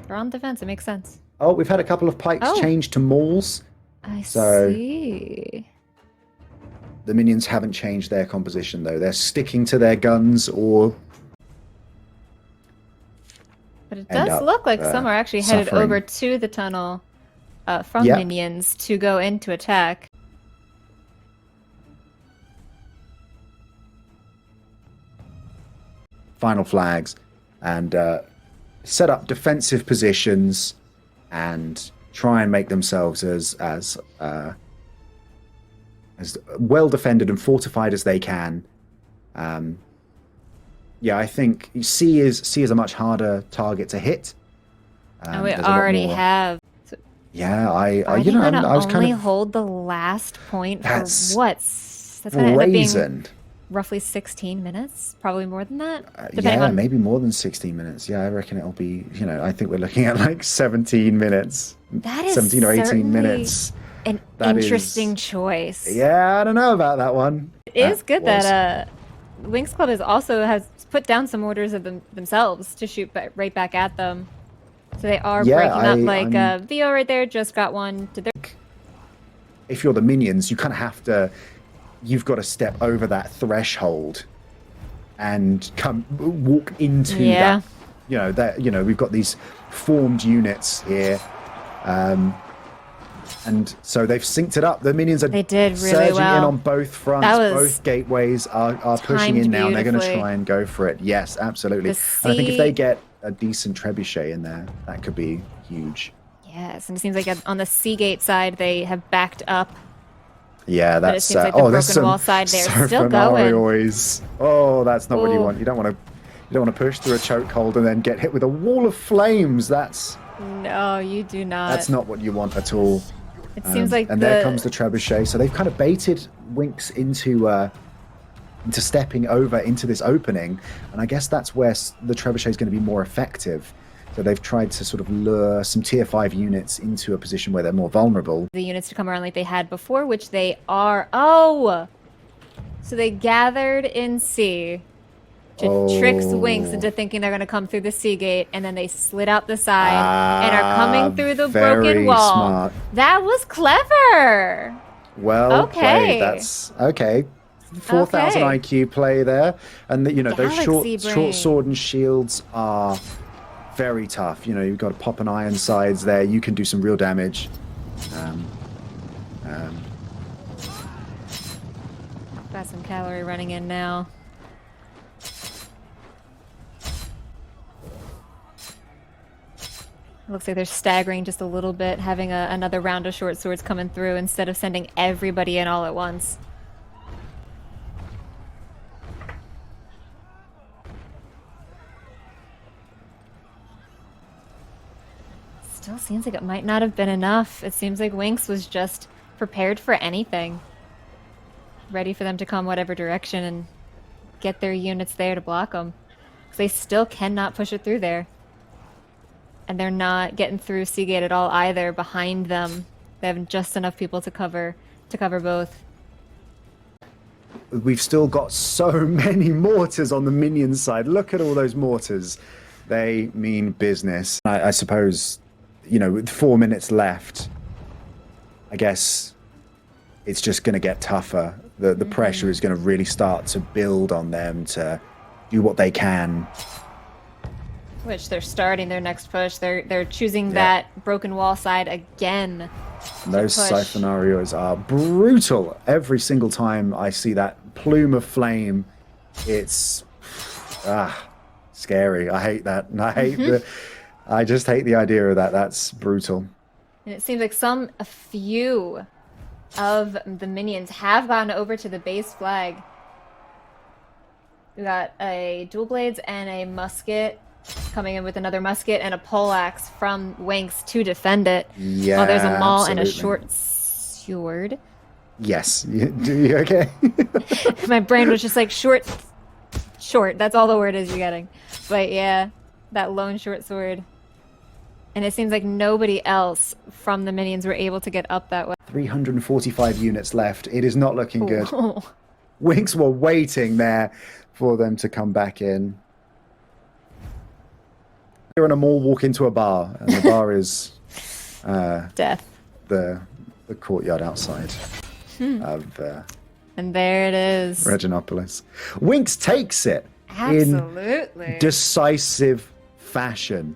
They're on defense. It makes sense. Oh, we've had a couple of pikes Oh, change to mauls. I So see. the minions haven't changed their composition, though. They're sticking to their guns or But it end does up look like some are actually headed suffering. over to the tunnel from Yep. minions to go into attack. Final flags and set up defensive positions and try and make themselves as well defended and fortified as they can. Yeah, I think C is a much harder target to hit. And we there's a lot already more- have. Yeah, Are you they know, gonna I was only kind of hold the last point for That's what? That's gonna end up being brazen. roughly 16 minutes, probably more than that, depending Yeah, on. maybe more than 16 minutes. Yeah, I reckon it'll be, I think we're looking at like 17 minutes. That is 17 or 18 certainly minutes. an That is- interesting choice. Yeah, I don't know about that one. It is good was- that Winx Club has put down some orders of themselves to shoot right back at them. So they are Yeah, breaking up. Like I'm- Vio right there just got one. Did they? If you're the minions, you kind of have to, you've got to step over that threshold and walk into Yeah. that. We've got these formed units here. And so they've synced it up. The minions are They did really surging well. in on both fronts. That was Both gateways are pushing in timed now, and they're going to beautifully. try and go for it. Yes, absolutely. The And I think if they C- get a decent trebuchet in there, that could be huge. Yes, and it seems like on the Seagate side they have backed up. Yeah, But it that's seems like the there's broken some wall side, they're still going. scenarios. Oh, that's not what you Ooh. want. You don't want to push through a chokehold and then get hit with a wall of flames. That's No, you do not. not what you want at all. It seems like and there comes the trebuchet. So they've kind of baited Winx into stepping over into this opening, and I guess that's where the trebuchet is going to be more effective. So they've tried to sort of lure some tier 5 units into a position where they're more vulnerable. the units to come around like they had before, which they are. Oh! So they gathered in C to trick Winx into thinking they're going to come through the C gate, and then they slid out the side and are coming through the broken very wall. smart. That was clever! Well Okay. played. That's okay. 4,000 Okay. IQ play there, and those Galaxy short brain. sword and shields are very tough. You've got to pop an iron sides there. You can do some real damage. Got some cavalry running in now. Looks like they're staggering just a little bit, having another round of short swords coming through instead of sending everybody in all at once. Still seems like it might not have been enough. It seems like Winx was just prepared for anything. Ready for them to come whatever direction and get their units there to block them. Because they still cannot push it through there. And they're not getting through Seagate at all either. Behind them, they have just enough people to cover both. We've still got so many mortars on the minion side. Look at all those mortars. They mean business. I suppose, with 4 minutes left, I guess it's just going to get tougher. The pressure is going to really start to build on them to do what they can. Which they're starting their next push. They're choosing that broken wall side again. Those push. scenarios are brutal. Every single time I see that plume of flame, it's scary. I hate that. And I just hate the idea of that. That's brutal. And it seems like a few of the minions have gone over to the base flag. We got a dual blades and a musket coming in with another musket and a poleaxe from Winx to defend it. Yeah, While there's a maul and a absolutely. short sword. Yes. You okay? My brain was just like short. That's all the word is you're getting. But yeah, that lone short sword. And it seems like nobody else from the minions were able to get up that way. 345 units left. It is not looking good. Ooh. Winx were waiting there for them to come back in. You're in a mall, walk into a bar, and the bar is Death. the courtyard outside of And there it is. Reginopolis. Winx takes it Absolutely. in decisive fashion.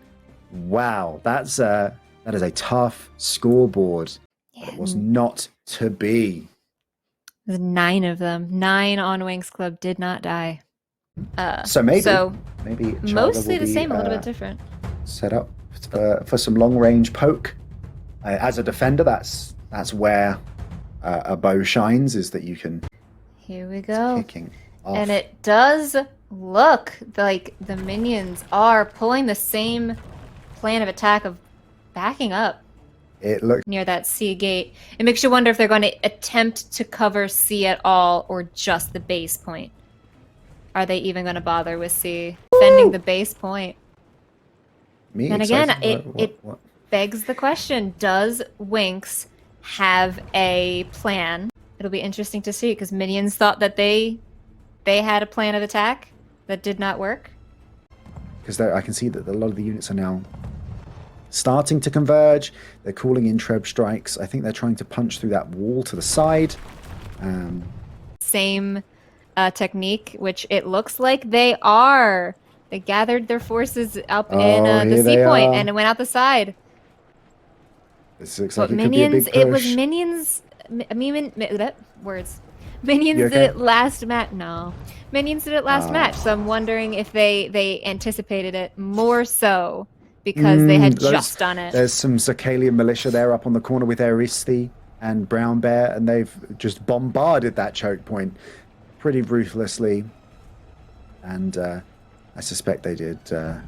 Wow, that is a tough scoreboard. But it was not to be. There's 9 of them. 9 on Winx Club did not die. So maybe Chaga mostly will the be, same, a little bit different. Set up for some long range poke. As a defender, that's where a bow shines, is that you can. Here we go. Kicking off. And it does look like the minions are pulling the same plan of attack of backing up It looks. near that C gate. It makes you wonder if they're going to attempt to cover C at all or just the base point. Are they even going to bother with C? Defending the base point. And again, it begs the question, does Winx have a plan? It'll be interesting to see, because minions thought that they had a plan of attack that did not work. Because I can see that a lot of the units are now starting to converge. They're calling in treb strikes. I think they're trying to punch through that wall to the side. Same technique, which it looks like they are. They gathered their forces up in the C point and it went out the side. This looks like but it could be a big push. It was minions. Words. Minions did it last match. No, minions did it last match. So I'm wondering if they anticipated it more so because they had just done it. There's some Zircalian militia there up on the corner with Aristi and Brown Bear, and they've just bombarded that choke point pretty ruthlessly. And I suspect they did some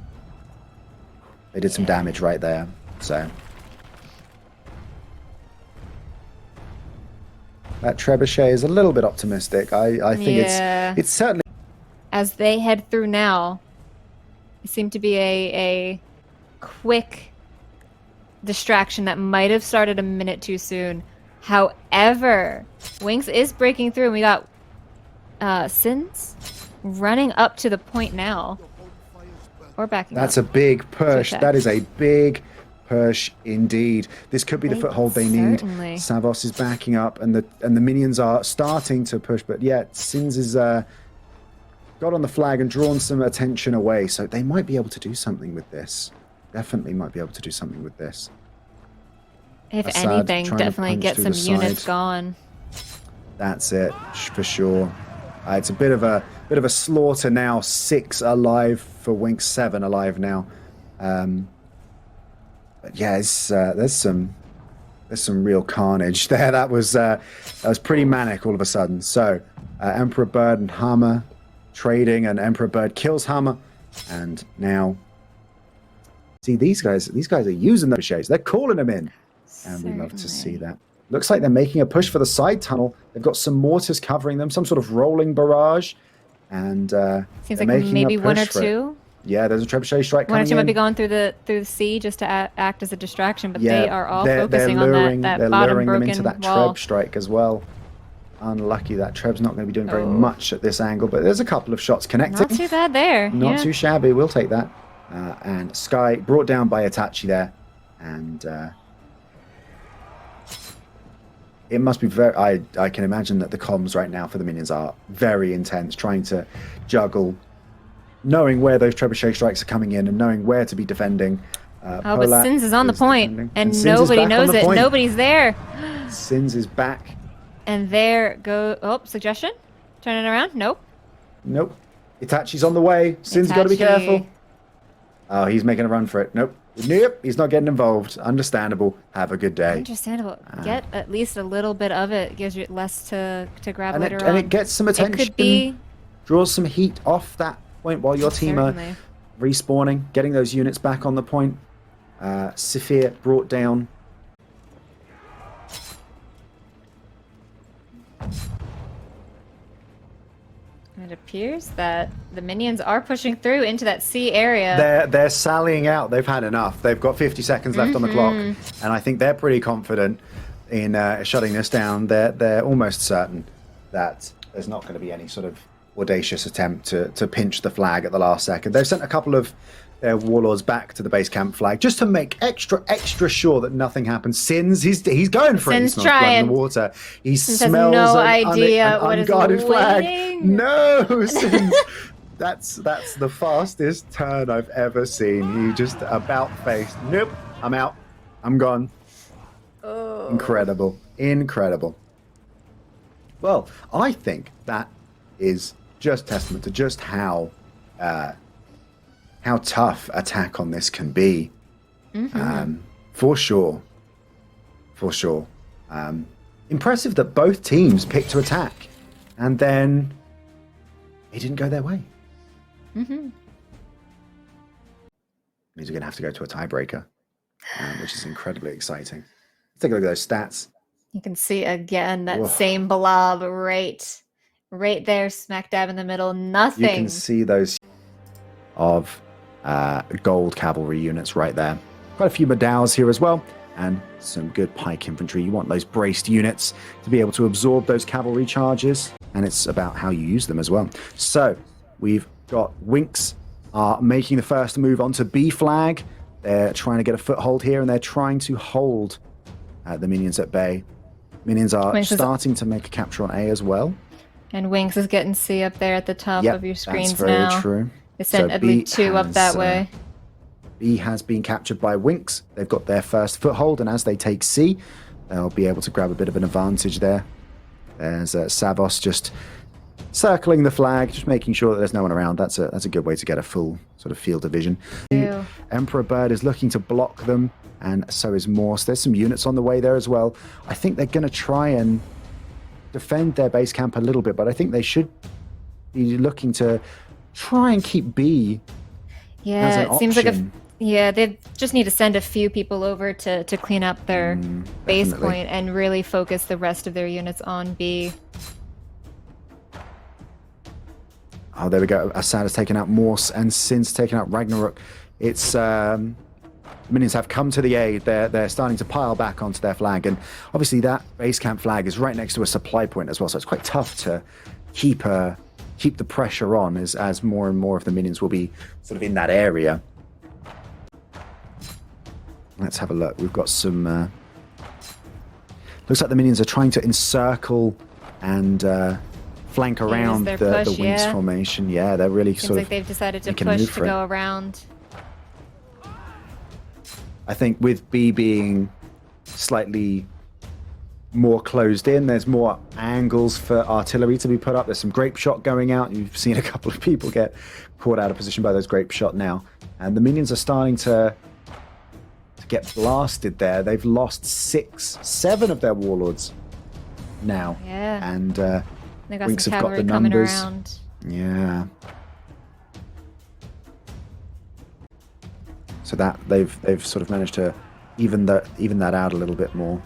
damage right there. So that trebuchet is a little bit optimistic. I think it's certainly. As they head through now, it seemed to be a quick distraction that might have started a minute too soon. However, Winx is breaking through, and we got Sins running up to the point now. Or backing up. That's a big push. That is a big push indeed. This could be the foothold they need. Savos is backing up, and the minions are starting to push, but yet Sins is got on the flag and drawn some attention away, so they might be able to do something with this. Definitely might be able to do something with this. If anything, definitely get some units gone. That's it for sure. It's a bit of a slaughter now. 6 alive for Winx, 7 alive now. But yeah, there's some real carnage there. That was pretty manic all of a sudden. So Emperor Bird and Hammer trading, and Emperor Bird kills Hammer, and now see these guys are using the shades. They're calling them in, and we love to see that. Looks like they're making a push for the side tunnel. They've got some mortars covering them, some sort of rolling barrage, and seems like maybe 1 or 2. Yeah, there's a trebuchet strike coming in. 1 or 2 might be going through the sea just to act as a distraction, but they are all focusing on that bottom broken them into that wall. treb strike as well. Unlucky that treb's not going to be doing very much at this angle, but there's a couple of shots connecting. Not too bad there. Not too shabby. We'll take that. And Sky brought down by Itachi there, and it must be very. I can imagine that the comms right now for the minions are very intense, trying to juggle, knowing where those trebuchet strikes are coming in and knowing where to be defending. But Sins is on the point, and nobody knows it. Nobody's there. Sins is back. And there go. Oh, suggestion? Turning around? Nope. Nope. Itachi's on the way. Sins got to be careful. Oh, he's making a run for it. Nope. Nope. He's not getting involved. Understandable. Have a good day. Understandable. Get at least a little bit of it. Gives you less to grab later on. And it gets some attention. It could be. Draws some heat off that point while your team are respawning, getting those units back on the point. Saphir brought down. It appears that the minions are pushing through into that C area. They're sallying out. They've had enough. They've got 50 seconds left on the clock, and I think they're pretty confident in shutting this down. They're almost certain that there's not going to be any sort of audacious attempt to pinch the flag at the last second. They've sent a couple of their warlords back to the base camp flag just to make extra sure that nothing happens. Sins, he's going for it. He Sin's smells blood in the trying. water. He Sins has smells no an idea what is unguarded flag. waiting. No, Sins. That's the fastest turn I've ever seen. He just about faced. Nope, I'm out. I'm gone. Oh. Incredible. Well, I think that is just testament to just how tough attack on this can be. For sure. Impressive that both teams picked to attack, and then it didn't go their way. Means we're going to have to go to a tiebreaker, which is incredibly exciting. Let's take a look at those stats. You can see again that same blob right there, smack dab in the middle. Nothing. You can see those of gold cavalry units right there. Quite a few Medows here as well, and some good pike infantry. You want those braced units to be able to absorb those cavalry charges, and it's about how you use them as well. So we've got Winx are making the first move onto B flag. They're trying to get a foothold here, and they're trying to hold the minions at bay. Minions are starting to make a capture on A as well. And Winx is getting C up there at the top of your screens that's very now. true. They sent at least 2 up that way. B has been captured by Winx. They've got their first foothold, and as they take C, they'll be able to grab a bit of an advantage there. There's Savos just circling the flag, just making sure that there's no one around. That's a good way to get a full sort of field of vision. Emperor Bird is looking to block them, and so is Morse. There's some units on the way there as well. I think they're going to try and defend their base camp a little bit, but I think they should be looking to try and keep B as an it seems like option. they just need to send a few people over to clean up their base point and really focus the rest of their units on B. Oh, there we go. Assad has taken out Morse, and Sin's taken out Ragnarok. It's minions have come to the aid. They're starting to pile back onto their flag, and obviously that base camp flag is right next to a supply point as well. So it's quite tough to keep the pressure on as more and more of the minions will be sort of in that area. Let's have a look. We've got some. Looks like the minions are trying to encircle and flank around the Winx formation. Yeah, they're really Seems sort like of they've decided to push to go around. I think with B being slightly more closed in, there's more angles for artillery to be put up. There's some grape shot going out. You've seen a couple of people get caught out of position by those grape shot now. And the minions are starting to get blasted there. They've lost 7 of their warlords now. Yeah. And they got Winx some have got the cavalry coming numbers. around. Yeah. So that they've sort of managed to even that out a little bit more.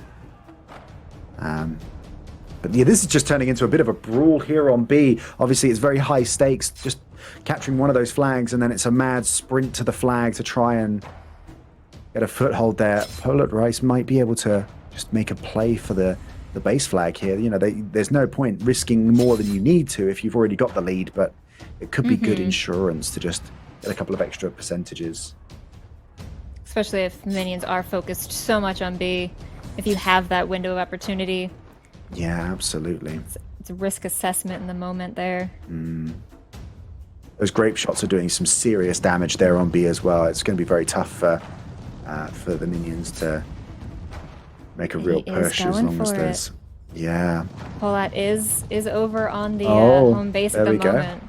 But yeah, this is just turning into a bit of a brawl here on B. Obviously, it's very high stakes, just capturing one of those flags, and then it's a mad sprint to the flag to try and get a foothold there. Polar Rice might be able to just make a play for the base flag here. You know, there's no point risking more than you need to if you've already got the lead, but it could be good insurance to just get a couple of extra percentages. Especially if minions are focused so much on B. If you have that window of opportunity. Yeah, absolutely. It's a risk assessment in the moment there. Those grape shots are doing some serious damage there on B as well. It's going to be very tough for the minions to make a real push as long as there's... Yeah. Polat is over on the home base at the moment.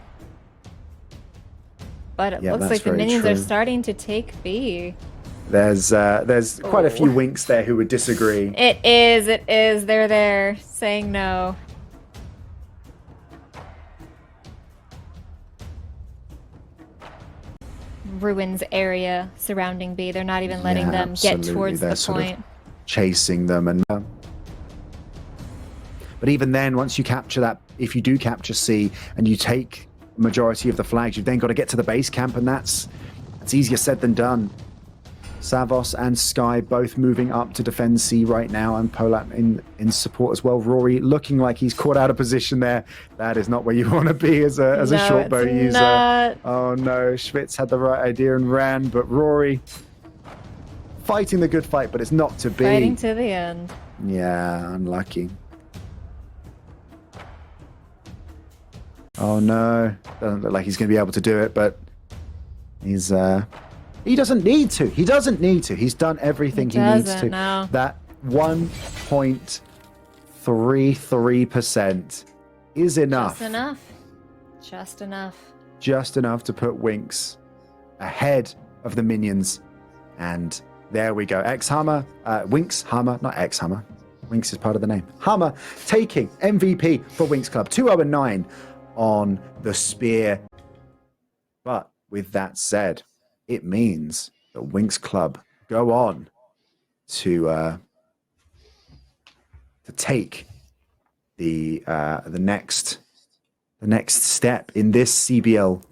But it looks like the minions are starting to take B. There's quite a few Winx there who would disagree. It is. They're there saying no. Ruins area surrounding B. They're not even letting them get towards the point. Chasing them and. But even then, once you capture that, if you do capture C and you take majority of the flags, you've then got to get to the base camp, and that's easier said than done. Savos and Sky both moving up to defend C right now, and Polat in support as well. Rory looking like he's caught out of position there. That is not where you want to be as a No, short bow it's user. not. Oh no, Schwitz had the right idea and ran, but Rory fighting the good fight, but it's not to be. Fighting to the end. Yeah, unlucky. Oh no, doesn't look like he's going to be able to do it, but he's he doesn't need to. He doesn't need to. He's done everything he needs to. No. That 1.33% is enough. Just enough. Just enough. Just enough to put Winx ahead of the Minions. And there we go. X-Hammer, Winx Hammer, not X-Hammer. Winx is part of the name. Hammer taking MVP for Winx Club. 2-0-9 on the spear. But with that said, it means that Winx Club go on to take the next step in this CBL